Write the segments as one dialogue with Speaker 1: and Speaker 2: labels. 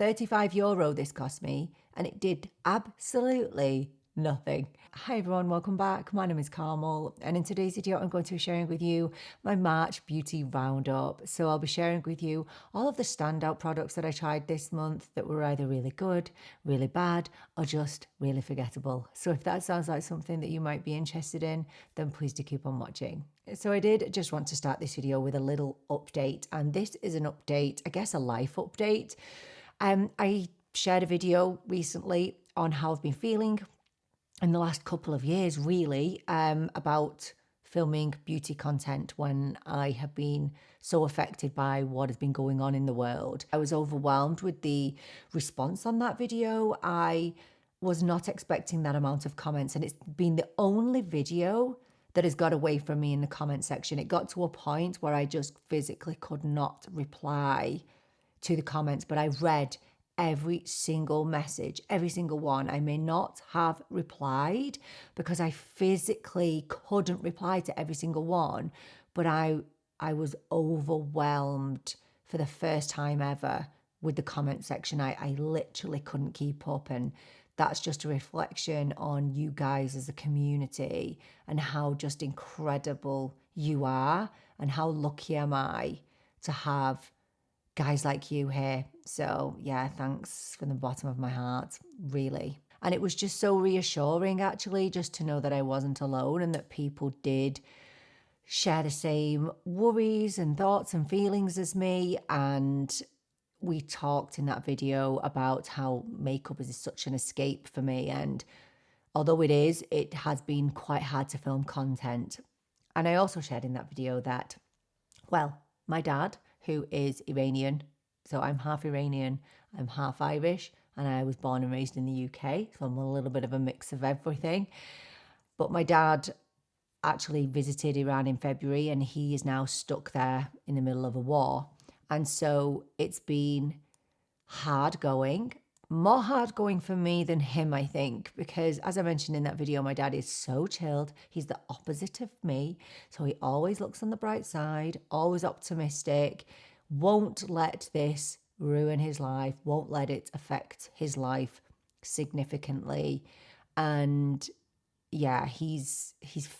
Speaker 1: €35 this cost me, and it did absolutely nothing. Hi everyone, welcome back. My name is Carmel, and in today's video I'm going to be sharing with you my March beauty roundup. So I'll be sharing with you all of the standout products that I tried this month that were either really good, really bad, or just really forgettable. So if that sounds like something that you might be interested in, then please do keep on watching. So I did just want to start this video with a little update, and this is an update, I guess a life update. I shared a video recently on how I've been feeling in the last couple of years, really, about filming beauty content when I have been so affected by what has been going on in the world. I was overwhelmed with the response on that video. I was not expecting that amount of comments, and it's been the only video that has got away from me in the comment section. It got to a point where I just physically could not reply to the comments, but I read every single message, every single one. I may not have replied because I physically couldn't reply to every single one, but I was overwhelmed for the first time ever with the comment section. I literally couldn't keep up, and that's just a reflection on you guys as a community and how just incredible you are, and how lucky am I to have guys like you here. So yeah, thanks from the bottom of my heart, really. And it was just so reassuring, actually, just to know that I wasn't alone and that people did share the same worries and thoughts and feelings as me. And we talked in that video about how makeup is such an escape for me, and although it has been quite hard to film content. And I also shared in that video that, well, my dad, who is Iranian, so I'm half Iranian, I'm half Irish, and I was born and raised in the UK, so I'm a little bit of a mix of everything. But my dad actually visited Iran in February, and he is now stuck there in the middle of a war. And so it's been hard going, more hard going for me than him, I think, because as I mentioned in that video, my dad is so chilled. He's the opposite of me. So he always looks on the bright side, always optimistic, won't let this ruin his life, won't let it affect his life significantly. And yeah, he's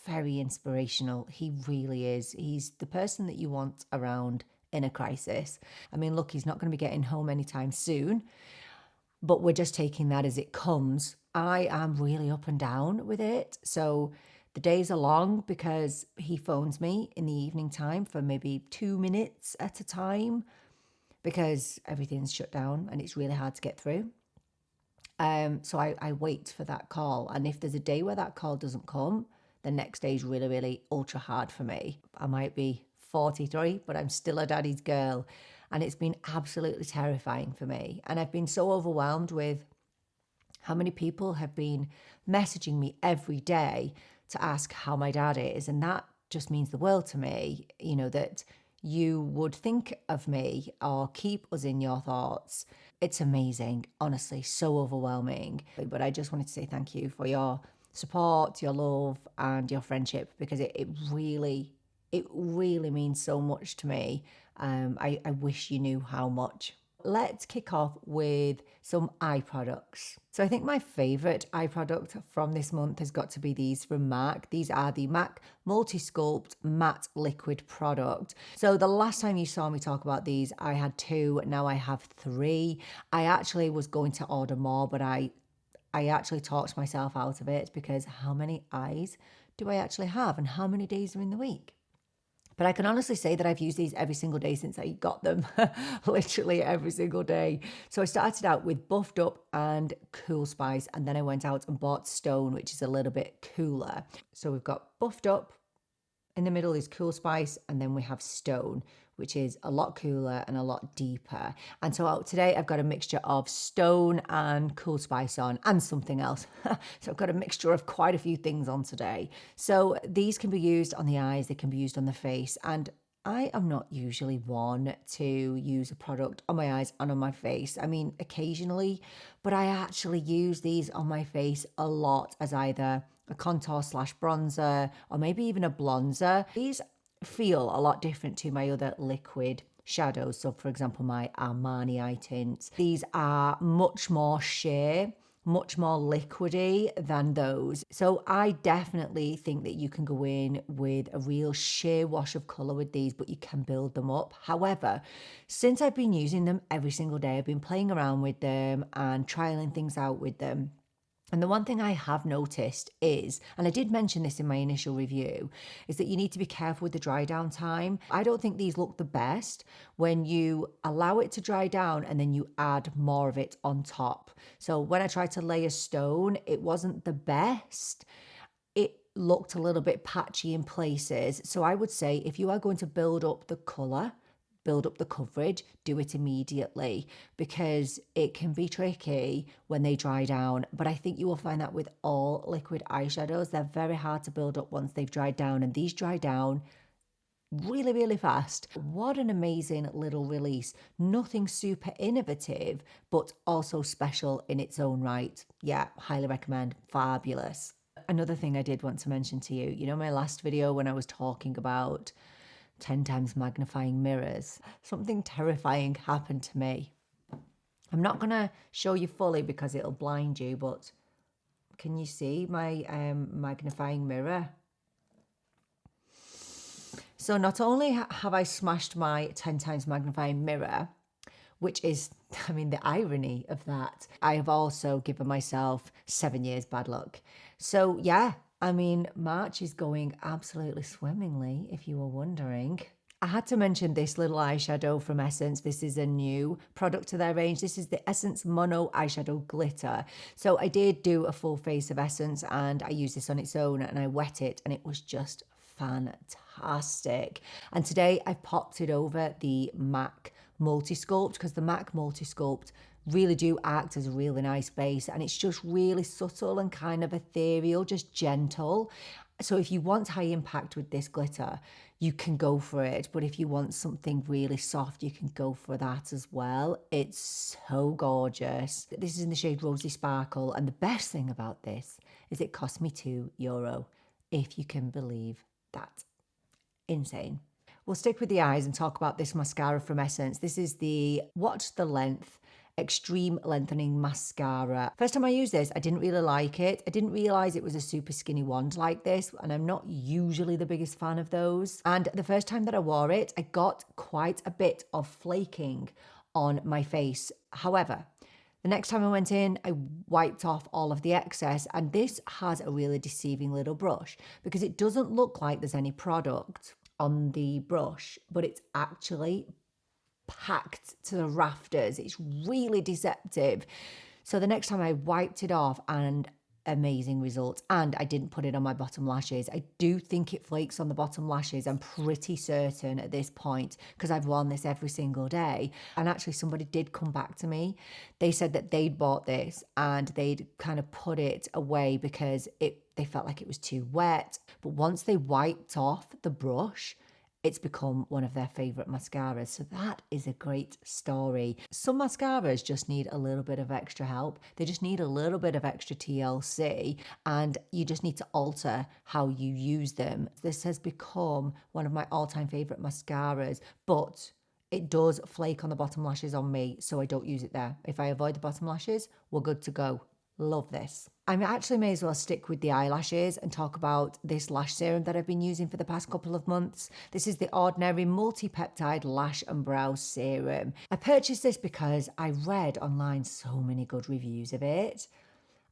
Speaker 1: very inspirational. He really is. He's the person that you want around in a crisis. I mean, look, he's not going to be getting home anytime soon, but we're just taking that as it comes. I am really up and down with it. So the days are long because he phones me in the evening time for maybe 2 minutes at a time because everything's shut down and it's really hard to get through. So I wait for that call. And if there's a day where that call doesn't come, the next day is really, really ultra hard for me. I might be 43, but I'm still a daddy's girl. And it's been absolutely terrifying for me. And I've been so overwhelmed with how many people have been messaging me every day to ask how my dad is. And that just means the world to me, you know, that you would think of me or keep us in your thoughts. It's amazing, honestly, so overwhelming. But I just wanted to say thank you for your support, your love, and your friendship, because it really means so much to me. I wish you knew how much. Let's kick off with some eye products. So I think my favorite eye product from this month has got to be these from MAC. These are the MAC Multi-Sculpt Matte Liquid product. So the last time you saw me talk about these, I had 2, now I have 3. I actually was going to order more, but I actually talked myself out of it because how many eyes do I actually have and how many days are in the week? But I can honestly say that I've used these every single day since I got them, literally every single day. So I started out with Buffed Up and Cool Spice, and then I went out and bought Stone, which is a little bit cooler. So we've got Buffed Up, in the middle is Cool Spice, and then we have Stone, which is a lot cooler and a lot deeper. And so today I've got a mixture of Stone and Cool Spice on and something else. So I've got a mixture of quite a few things on today. So these can be used on the eyes, they can be used on the face. And I am not usually one to use a product on my eyes and on my face. I mean, occasionally, but I actually use these on my face a lot as either a contour slash bronzer or maybe even a blonzer. These feel a lot different to my other liquid shadows. So for example, my Armani eye tints. These are much more sheer, much more liquidy than those. So I definitely think that you can go in with a real sheer wash of colour with these, but you can build them up. However, since I've been using them every single day, I've been playing around with them and trialing things out with them. And the one thing I have noticed is, and I did mention this in my initial review, is that you need to be careful with the dry down time. I don't think these look the best when you allow it to dry down and then you add more of it on top. So when I tried to lay a stone, it wasn't the best. It looked a little bit patchy in places. So I would say if you are going to build up the colour, build up the coverage, do it immediately, because it can be tricky when they dry down. But I think you will find that with all liquid eyeshadows, they're very hard to build up once they've dried down, and these dry down really, really fast. What an amazing little release. Nothing super innovative, but also special in its own right. Yeah, highly recommend. Fabulous. Another thing I did want to mention to you, you know, my last video when I was talking about 10 times magnifying mirrors, something terrifying happened to me. I'm not going to show you fully because it'll blind you, but can you see my magnifying mirror? So not only have I smashed my 10 times magnifying mirror, which is, I mean, the irony of that, I have also given myself 7 years bad luck. So yeah, I mean, March is going absolutely swimmingly, if you were wondering. I had to mention this little eyeshadow from Essence. This is a new product to their range. This is the Essence Mono Eyeshadow Glitter. So I did do a full face of Essence and I used this on its own and I wet it and it was just fantastic. And today I popped it over the MAC Multi-Sculpt because the MAC Multi-Sculpt really do act as a really nice base, and it's just really subtle and kind of ethereal, just gentle. So if you want high impact with this glitter, you can go for it. But if you want something really soft, you can go for that as well. It's so gorgeous. This is in the shade Rosy Sparkle, and the best thing about this is it cost me €2, if you can believe that. Insane. We'll stick with the eyes and talk about this mascara from Essence. This is the Watch the Length Extreme Lengthening Mascara. First time I used this, I didn't really like it. I didn't realise it was a super skinny wand like this, and I'm not usually the biggest fan of those. And the first time that I wore it, I got quite a bit of flaking on my face. However, the next time I went in, I wiped off all of the excess, and this has a really deceiving little brush because it doesn't look like there's any product on the brush, but it's actually packed to the rafters. It's really deceptive. So the next time I wiped it off, and amazing results. And I didn't put it on my bottom lashes. I do think it flakes on the bottom lashes. I'm pretty certain at this point because I've worn this every single day. And actually somebody did come back to me. They said that they'd bought this and they'd kind of put it away because they felt like it was too wet. But once they wiped off the brush, it's become one of their favourite mascaras. So that is a great story. Some mascaras just need a little bit of extra help. They just need a little bit of extra TLC, and you just need to alter how you use them. This has become one of my all-time favourite mascaras, but it does flake on the bottom lashes on me, so I don't use it there. If I avoid the bottom lashes, we're good to go. Love this. I actually may as well stick with the eyelashes and talk about this lash serum that I've been using for the past couple of months. This is the Ordinary Multi-Peptide Lash and Brow Serum. I purchased this because I read online so many good reviews of it,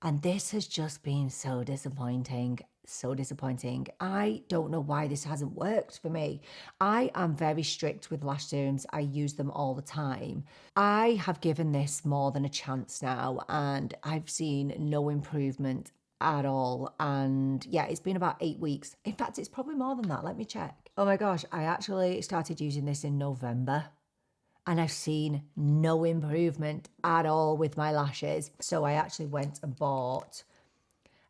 Speaker 1: and this has just been so disappointing. So disappointing. I don't know why this hasn't worked for me. I am very strict with lash serums. I use them all the time. I have given this more than a chance now, and I've seen no improvement at all. And yeah, it's been about 8 weeks. In fact, it's probably more than that. Let me check. Oh my gosh, I actually started using this in November, and I've seen no improvement at all with my lashes. So I actually went and bought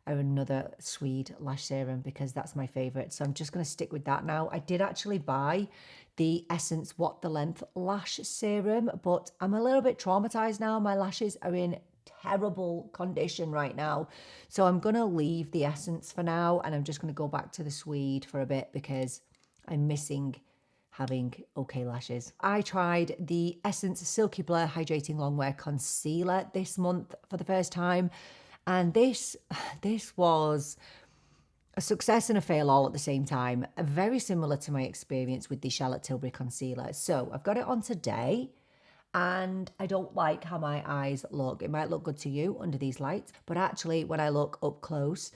Speaker 1: another Swede lash serum because that's my favorite. So I'm just going to stick with that now. I did actually buy the Essence What the Length lash serum, but I'm a little bit traumatized now. My lashes are in terrible condition right now. So I'm going to leave the Essence for now, and I'm just going to go back to the Swede for a bit because I'm missing having okay lashes. I tried the Essence Silky Blur Hydrating Longwear Concealer this month for the first time, and this was a success and a fail all at the same time. Very similar to my experience with the Charlotte Tilbury concealer. So I've got it on today, and I don't like how my eyes look. It might look good to you under these lights, but actually when I look up close,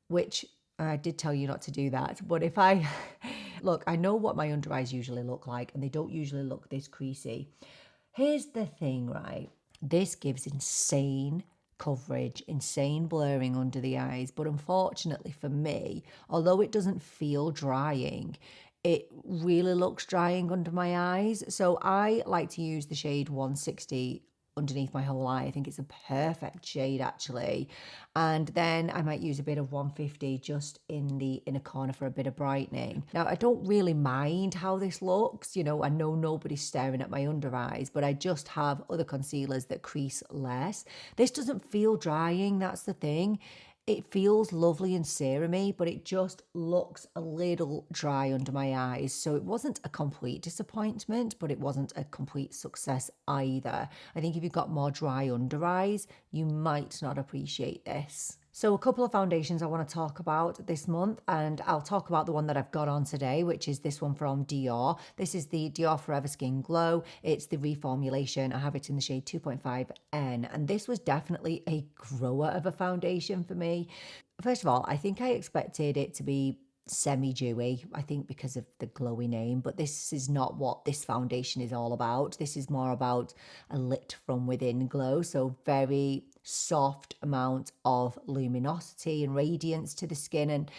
Speaker 1: which I did tell you not to do that, but if I look, I know what my under eyes usually look like, and they don't usually look this creasy. Here's the thing, right? This gives insane coverage, insane blurring under the eyes, but unfortunately for me, although it doesn't feel drying, it really looks drying under my eyes. So I like to use the shade 160 underneath my whole eye. I think it's a perfect shade actually. And then I might use a bit of 150 just in the inner corner for a bit of brightening. Now, I don't really mind how this looks. You know, I know nobody's staring at my under eyes, but I just have other concealers that crease less. This doesn't feel drying, that's the thing. It feels lovely and serumy, but it just looks a little dry under my eyes. So it wasn't a complete disappointment, but it wasn't a complete success either. I think if you've got more dry under eyes, you might not appreciate this. So a couple of foundations I want to talk about this month, and I'll talk about the one that I've got on today, which is this one from Dior. This is the Dior Forever Skin Glow. It's the reformulation. I have it in the shade 2.5N, and this was definitely a grower of a foundation for me. First of all, I think I expected it to be semi-dewy, I think because of the glowy name, but this is not what this foundation is all about. This is more about a lit from within glow, so very soft amount of luminosity and radiance to the skin. And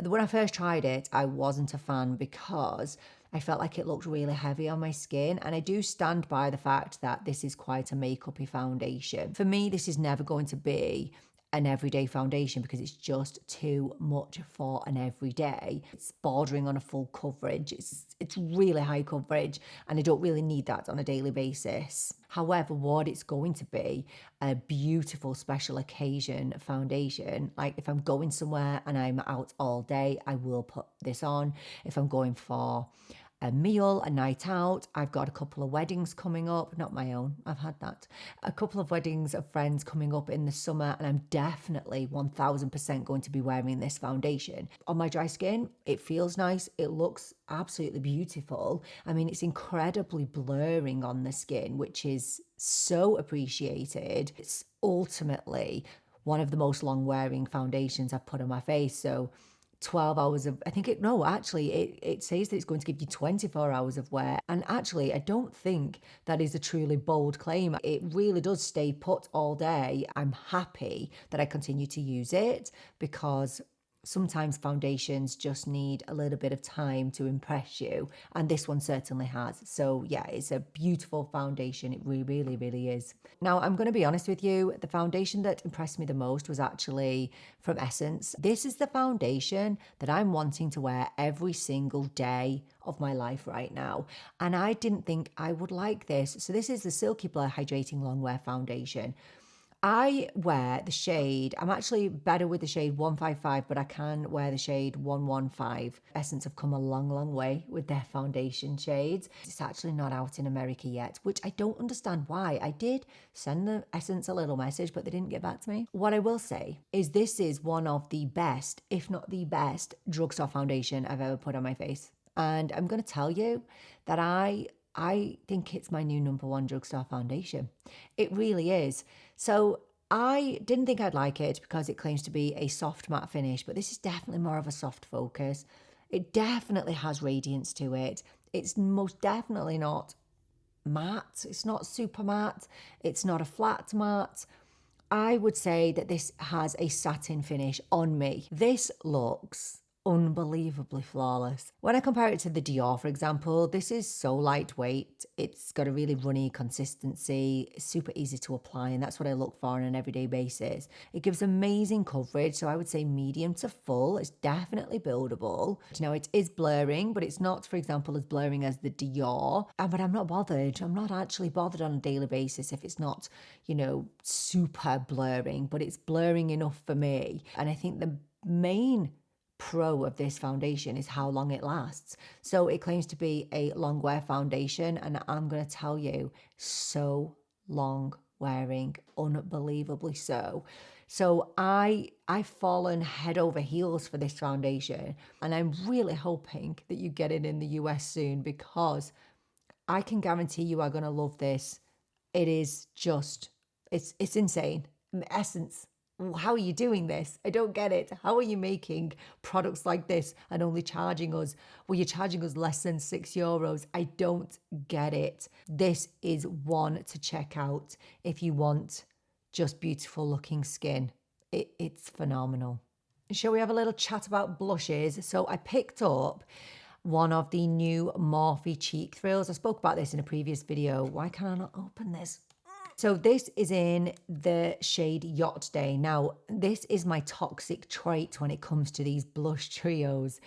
Speaker 1: when I first tried it, I wasn't a fan because I felt like it looked really heavy on my skin, and I do stand by the fact that this is quite a makeup-y foundation. For me, this is never going to be an everyday foundation because it's just too much for an everyday. It's bordering on a full coverage. It's really high coverage, and I don't really need that on a daily basis. However, what it's going to be, a beautiful special occasion foundation. Like if I'm going somewhere and I'm out all day, I will put this on. If I'm going for a meal, a night out. I've got a couple of weddings coming up, not my own, I've had that. A couple of weddings of friends coming up in the summer, and I'm definitely 1000% going to be wearing this foundation. On my dry skin, it feels nice, it looks absolutely beautiful. I mean, it's incredibly blurring on the skin, which is so appreciated. It's ultimately one of the most long wearing foundations I've put on my face, so 12 hours of, I think it, no, actually, it says that it's going to give you 24 hours of wear. And actually, I don't think that is a truly bold claim. It really does stay put all day. I'm happy that I continue to use it because sometimes foundations just need a little bit of time to impress you, and this one certainly has. So yeah, it's a beautiful foundation. It really, really is. Now, I'm going to be honest with you, the foundation that impressed me the most was actually from Essence. This is the foundation that I'm wanting to wear every single day of my life right now, and I didn't think I would like this. So this is the Silky Blur Hydrating Longwear Foundation. I wear the shade, I'm actually better with the shade 155, but I can wear the shade 115. Essence have come a long way with their foundation shades. It's actually not out in America yet, which I don't understand why. I did send the Essence a little message, but they didn't get back to me. What I will say is this is one of the best, if not the best, drugstore foundation I've ever put on my face. And I'm going to tell you that I think it's my new #1 drugstore foundation. It really is. So I didn't think I'd like it because it claims to be a soft matte finish, but this is definitely more of a soft focus. It definitely has radiance to it. It's most definitely not matte. It's not super matte. It's not a flat matte. I would say that this has a satin finish on me. This looks unbelievably flawless. When I compare it to the Dior, for example, this is so lightweight. It's got a really runny consistency, super easy to apply, and that's what I look for on an everyday basis. It gives amazing coverage, so I would say medium to full. It's definitely buildable. You know, it is blurring, but it's not, for example, as blurring as the Dior. But I'm not bothered. I'm not actually bothered on a daily basis if it's not, you know, super blurring, but it's blurring enough for me. And I think the main pro of this foundation is how long it lasts. So it claims to be a long-wear foundation, and I'm going to tell you, so long wearing, unbelievably so. So I've fallen head over heels for this foundation, and I'm really hoping that you get it in the US soon, because I can guarantee you are going to love this. It is just, it's insane. In essence, how are you doing this? I don't get it. How are you making products like this and only charging us, well, you're charging us less than €6? I don't get it. This is one to check out if you want just beautiful looking skin. It's phenomenal. Shall we have a little chat about blushes? So I picked up one of the new Morphe cheek thrills. I spoke about this in a previous video. Why can I not open this? So this is in the shade Yacht Day. Now, this is my toxic trait when it comes to these blush trios.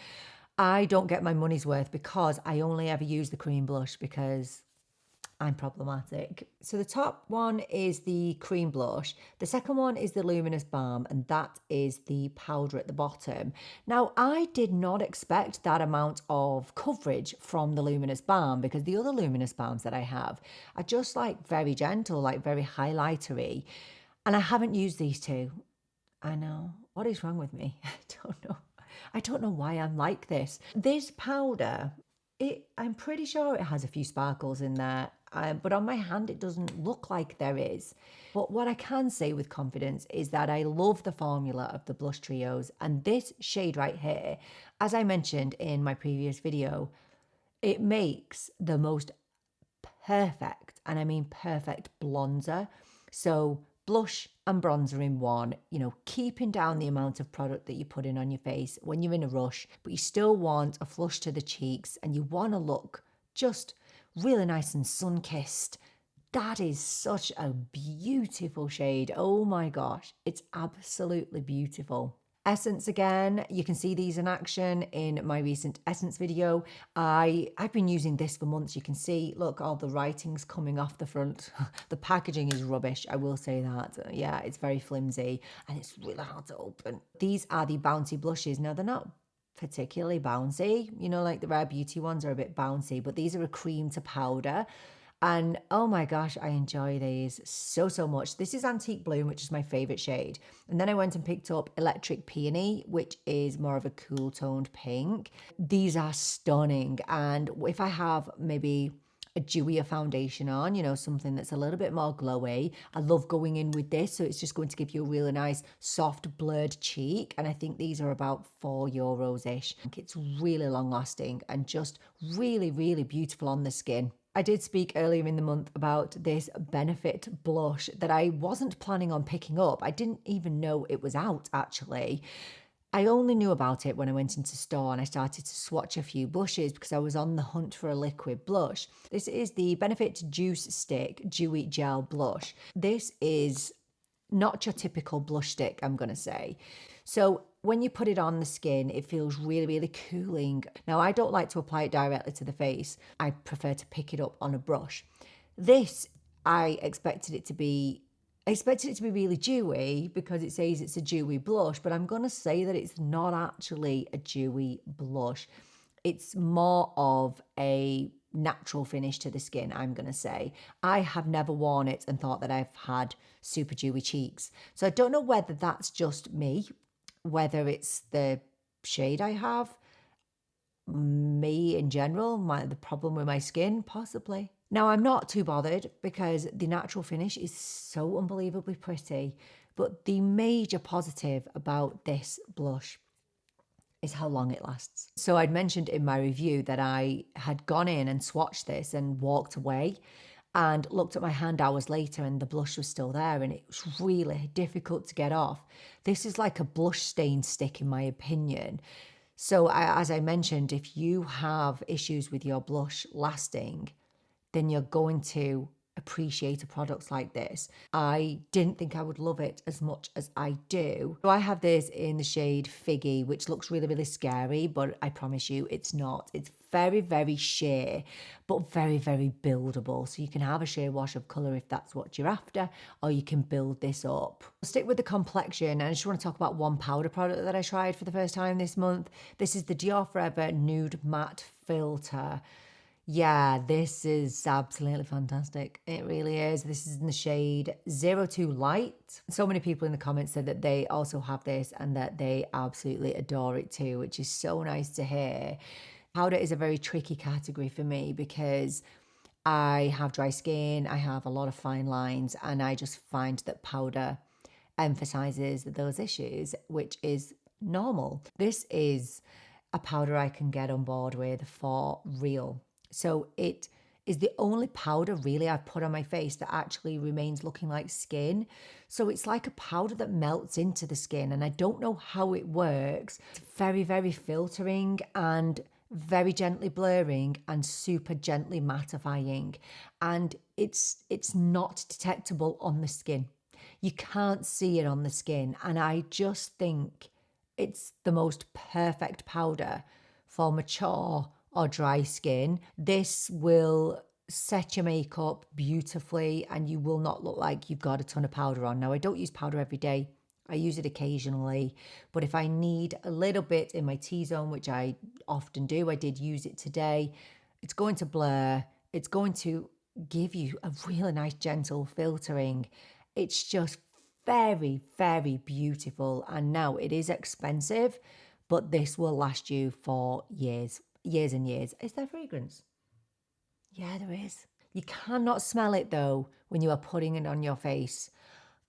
Speaker 1: I don't get my money's worth because I only ever use the cream blush because I'm problematic. So the top one is the cream blush. The second one is the luminous balm, and that is the powder at the bottom. Now, I did not expect that amount of coverage from the luminous balm, because the other luminous balms that I have are just like very gentle, like very highlightery. And I haven't used these two. I know. What is wrong with me? I don't know. I don't know why I'm like this. This powder, I'm pretty sure it has a few sparkles in there, but on my hand it doesn't look like there is. But what I can say with confidence is that I love the formula of the blush trios, and this shade right here, as I mentioned in my previous video, it makes the most perfect, and I mean perfect, bronzer. So blush and bronzer in one, keeping down the amount of product that you put in on your face when you're in a rush, but you still want a flush to the cheeks and you want to look just really nice and sun-kissed. That is such a beautiful shade. Oh my gosh, it's absolutely beautiful. Essence again, you can see these in action in my recent Essence video. I've been using this for months. You can see, look, all the writing's coming off the front. The packaging is rubbish, I will say that. Yeah, it's very flimsy and it's really hard to open. These are the Bouncy blushes. Now, they're not particularly bouncy, like the Rare Beauty ones are a bit bouncy, but these are a cream to powder. And oh my gosh, I enjoy these so much. This is Antique Bloom, which is my favorite shade. And then I went and picked up Electric Peony, which is more of a cool toned pink. These are stunning. And if I have maybe a dewier foundation on, something that's a little bit more glowy, I love going in with this. So it's just going to give you a really nice, soft, blurred cheek. And I think these are about €4-ish. It's really long lasting and just really, really beautiful on the skin. I did speak earlier in the month about this Benefit blush that I wasn't planning on picking up. I didn't even know it was out, actually. I only knew about it when I went into store and I started to swatch a few blushes because I was on the hunt for a liquid blush. This is the Benefit Juice Stick Dewy Gel Blush. This is not your typical blush stick, I'm going to say. So when you put it on the skin, it feels really, really cooling. Now, I don't like to apply it directly to the face. I prefer to pick it up on a brush. This, I expected it to be really dewy because it says it's a dewy blush, but I'm going to say that it's not actually a dewy blush. It's more of a natural finish to the skin, I'm going to say. I have never worn it and thought that I've had super dewy cheeks. So I don't know whether that's just me, whether it's the shade I have, me in general, the problem with my skin, possibly. Now, I'm not too bothered because the natural finish is so unbelievably pretty, but the major positive about this blush is how long it lasts. So I'd mentioned in my review that I had gone in and swatched this and walked away and looked at my hand hours later and the blush was still there and it was really difficult to get off. This is like a blush stain stick in my opinion. So as I mentioned, if you have issues with your blush lasting, then you're going to appreciate a product like this. I didn't think I would love it as much as I do. So I have this in the shade Figge, which looks really, really scary, but I promise you it's not. It's very, very sheer, but very, very buildable. So you can have a sheer wash of colour if that's what you're after, or you can build this up. I'll stick with the complexion, and I just want to talk about one powder product that I tried for the first time this month. This is the Dior Forever Nude Matte Filter. Yeah, this is absolutely fantastic. It really is. This is in the shade 02 Light. So many people in the comments said that they also have this and that they absolutely adore it too, which is so nice to hear. Powder is a very tricky category for me because I have dry skin, I have a lot of fine lines, and I just find that powder emphasizes those issues, which is normal. This is a powder I can get on board with for real. So it is the only powder really I've put on my face that actually remains looking like skin. So it's like a powder that melts into the skin, and I don't know how it works. It's very, very filtering and very gently blurring and super gently mattifying. And it's not detectable on the skin. You can't see it on the skin. And I just think it's the most perfect powder for mature or dry skin. This will set your makeup beautifully and you will not look like you've got a ton of powder on. Now, I don't use powder every day. I use it occasionally, but if I need a little bit in my T-zone, which I often do, I did use it today, it's going to blur. It's going to give you a really nice gentle filtering. It's just very, very beautiful. And now it is expensive, but this will last you for years. Years and years. Is there fragrance? Yeah, there is. You cannot smell it though when you are putting it on your face.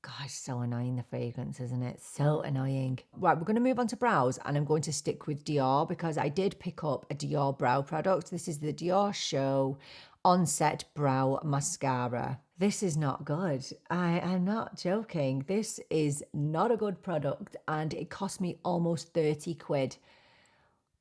Speaker 1: Gosh, so annoying, the fragrance, isn't it? So annoying. Right, we're going to move on to brows, and I'm going to stick with Dior because I did pick up a Dior brow product. This is the Diorshow Onset Brow Mascara. This is not good. I'm not joking. This is not a good product, and it cost me almost 30 quid.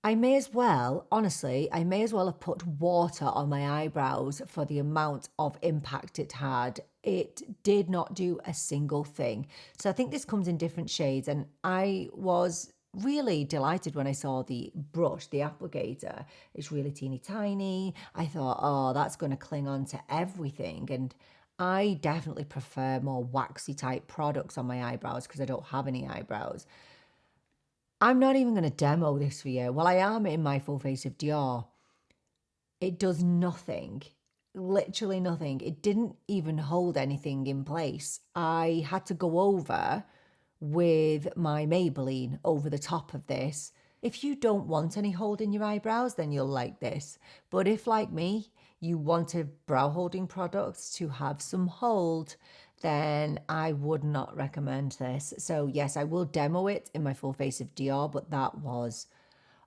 Speaker 1: I may as well, honestly, I may as well have put water on my eyebrows for the amount of impact it had. It did not do a single thing. So I think this comes in different shades, and I was really delighted when I saw the brush, the applicator. It's really teeny tiny. I thought, oh, that's going to cling on to everything. And I definitely prefer more waxy type products on my eyebrows because I don't have any eyebrows. I'm not even going to demo this for you. Well, I am in my full face of Dior. It does nothing, literally nothing. It didn't even hold anything in place. I had to go over with my Maybelline over the top of this. If you don't want any hold in your eyebrows, then you'll like this. But if, like me, you want a brow holding product to have some hold, then I would not recommend this. So yes, I will demo it in my full face of Dior, but that was,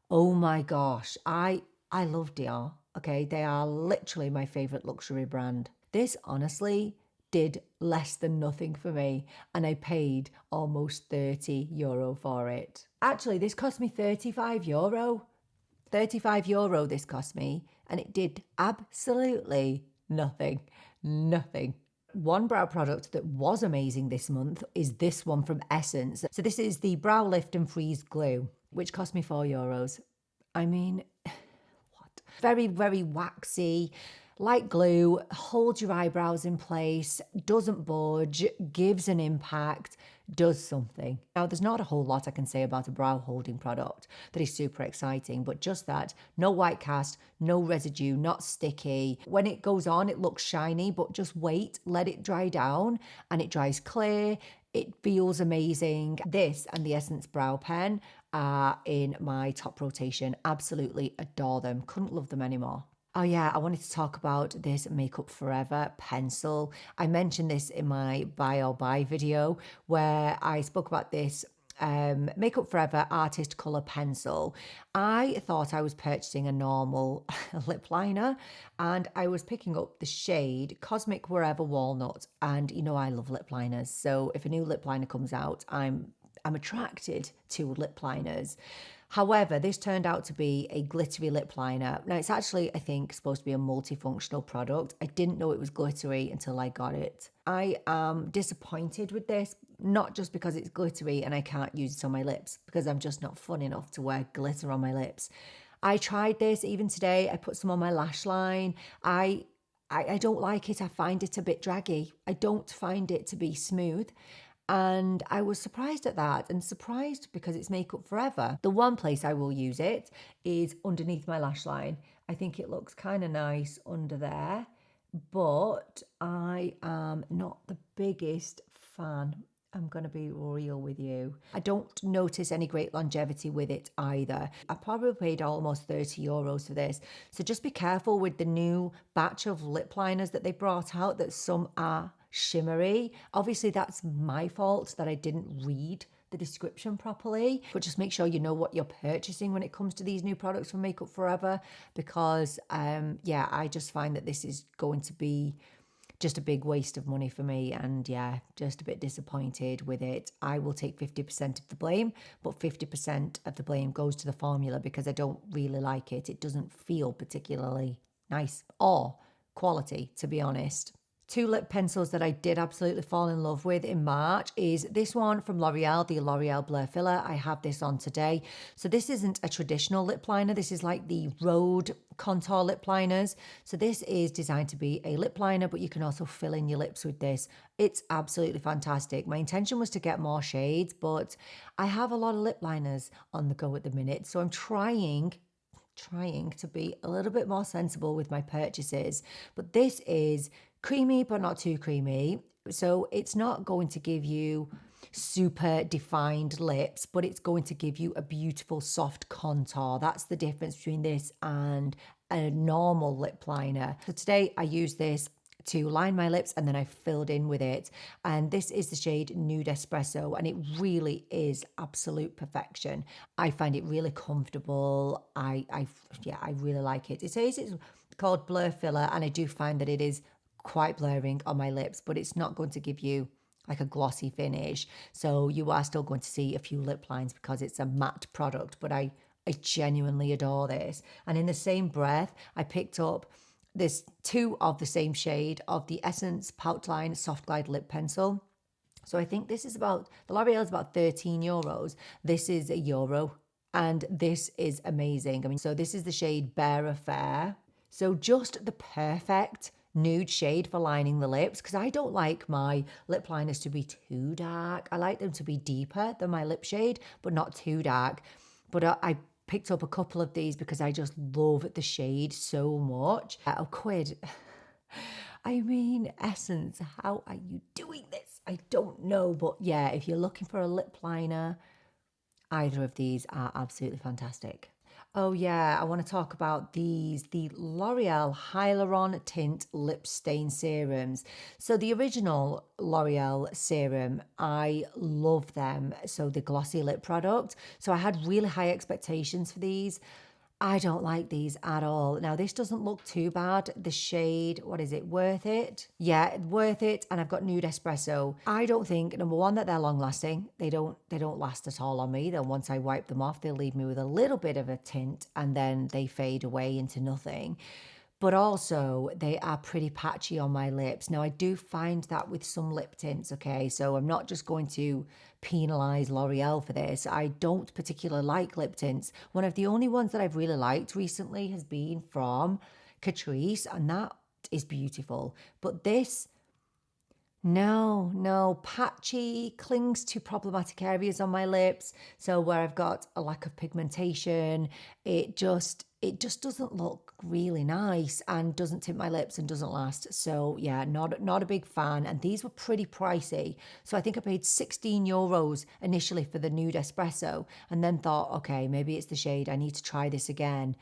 Speaker 1: oh my gosh, I love Dior. Okay, they are literally my favorite luxury brand. This honestly did less than nothing for me, and I paid almost €30 for it. Actually, this cost me €35. €35 this cost me, and it did absolutely nothing. Nothing. One brow product that was amazing this month is this one from Essence. So this is the Brow Lift and Freeze Glue, which cost me €4. I mean, what? Very, very waxy, like glue, holds your eyebrows in place, doesn't budge, gives an impact, does something. Now, there's not a whole lot I can say about a brow holding product that is super exciting, but just that, no white cast, no residue, not sticky. When it goes on, it looks shiny, but just wait, let it dry down, and it dries clear. It feels amazing. This and the Essence Brow Pen are in my top rotation. Absolutely adore them. Couldn't love them anymore. Oh yeah, I wanted to talk about this Makeup Forever pencil. I mentioned this in my buy or buy video where I spoke about this Makeup Forever Artist Colour Pencil. I thought I was purchasing a normal lip liner, and I was picking up the shade Cosmic Wherever Walnut, and you know I love lip liners, so if a new lip liner comes out, I'm attracted to lip liners. However, this turned out to be a glittery lip liner. Now, it's actually, I think, supposed to be a multifunctional product. I didn't know it was glittery until I got it. I am disappointed with this, not just because it's glittery and I can't use it on my lips, because I'm just not fun enough to wear glitter on my lips. I tried this even today. I put some on my lash line. I don't like it. I find it a bit draggy. I don't find it to be smooth. And I was surprised at that, and surprised because it's Makeup Forever. The one place I will use it is underneath my lash line. I think it looks kind of nice under there, but I am not the biggest fan. I'm going to be real with you. I don't notice any great longevity with it either. I probably paid almost €30 for this. So just be careful with the new batch of lip liners that they brought out, that some are shimmery. Obviously, that's my fault that I didn't read the description properly, but just make sure you know what you're purchasing when it comes to these new products from Makeup Forever, because yeah, I just find that this is going to be just a big waste of money for me, and yeah, just a bit disappointed with it. I will take 50% of the blame, but 50% of the blame goes to the formula because I don't really like it. It doesn't feel particularly nice or quality, to be honest. Two lip pencils that I did absolutely fall in love with in March is this one from L'Oreal, the L'Oreal Blur Filler. I have this on today. So this isn't a traditional lip liner. This is like the Road contour lip liners. So this is designed to be a lip liner, but you can also fill in your lips with this. It's absolutely fantastic. My intention was to get more shades, but I have a lot of lip liners on the go at the minute. So I'm trying to be a little bit more sensible with my purchases. But this is creamy, but not too creamy. So it's not going to give you super defined lips, but it's going to give you a beautiful soft contour. That's the difference between this and a normal lip liner. So today I use this to line my lips, and then I filled in with it. And this is the shade Nude Espresso, and it really is absolute perfection. I find it really comfortable. I really like it. It says it's called Blur Filler, and I do find that it is quite blurring on my lips, but it's not going to give you like a glossy finish. So you are still going to see a few lip lines because it's a matte product, but I genuinely adore this. And in the same breath, I picked up there's two of the same shade of the Essence Pout Line Soft Glide Lip Pencil. So I think this is about, the L'Oreal is about €13. This is €1. And this is amazing. I mean, so this is the shade Bare Affair. So just the perfect nude shade for lining the lips, because I don't like my lip liners to be too dark. I like them to be deeper than my lip shade, but not too dark. But I picked up a couple of these because I just love the shade so much. A quid. I mean, Essence, how are you doing this? I don't know. But yeah, if you're looking for a lip liner, either of these are absolutely fantastic. Oh yeah, I want to talk about these, the L'Oreal Hyaluron Tint Lip Stain Serums. So the original L'Oreal serum, I love them. So the glossy lip product. So I had really high expectations for these. I don't like these at all. Now, this doesn't look too bad. The shade, what is it? Worth It? Yeah, Worth It. And I've got Nude Espresso. I don't think, number one, that they're long lasting. They don't last at all on me. Then once I wipe them off, they'll leave me with a little bit of a tint and then they fade away into nothing. But also they are pretty patchy on my lips. Now, I do find that with some lip tints, okay? So I'm not just going to penalise L'Oreal for this. I don't particularly like lip tints. One of the only ones that I've really liked recently has been from Catrice, and that is beautiful. But this, no, patchy, clings to problematic areas on my lips. So where I've got a lack of pigmentation, it just doesn't look really nice and doesn't tint my lips and doesn't last. So yeah, not a big fan. And these were pretty pricey. So I think I paid €16 initially for the Nude Espresso, and then thought, okay, maybe it's the shade. I need to try this again.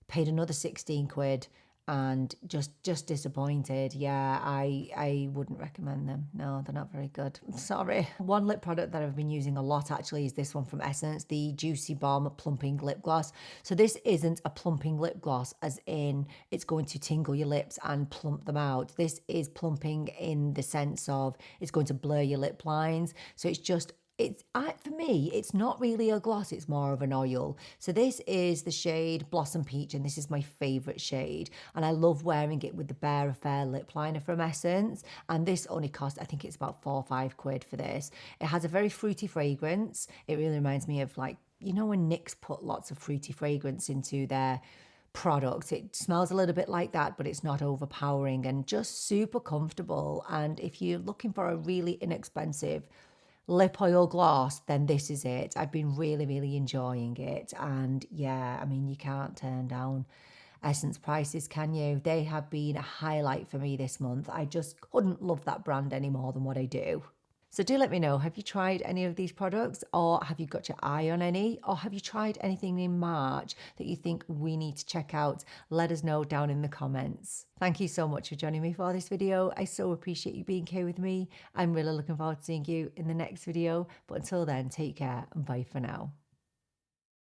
Speaker 1: Paid another 16 quid. And just disappointed. Yeah, I wouldn't recommend them. No, they're not very good. Sorry. One lip product that I've been using a lot actually is this one from Essence, the Juicy Bomb Plumping Lip Gloss. So this isn't a plumping lip gloss as in it's going to tingle your lips and plump them out. This is plumping in the sense of it's going to blur your lip lines. So it's just For me, it's not really a gloss, it's more of an oil. So this is the shade Blossom Peach, and this is my favourite shade. And I love wearing it with the Bare Affair lip liner from Essence. And this only cost, I think it's about £4 or £5 for this. It has a very fruity fragrance. It really reminds me of, like, you know, when NYX put lots of fruity fragrance into their product. It smells a little bit like that, but it's not overpowering and just super comfortable. And if you're looking for a really inexpensive lip oil gloss, then this is it. I've been really enjoying it. And yeah, I mean, you can't turn down Essence prices, can you? They have been a highlight for me this month. I just couldn't love that brand any more than what I do. So do let me know, have you tried any of these products, or have you got your eye on any, or have you tried anything in March that you think we need to check out? Let us know down in the comments. Thank you so much for joining me for this video. I so appreciate you being here with me. I'm really looking forward to seeing you in the next video. But until then, take care and bye for now.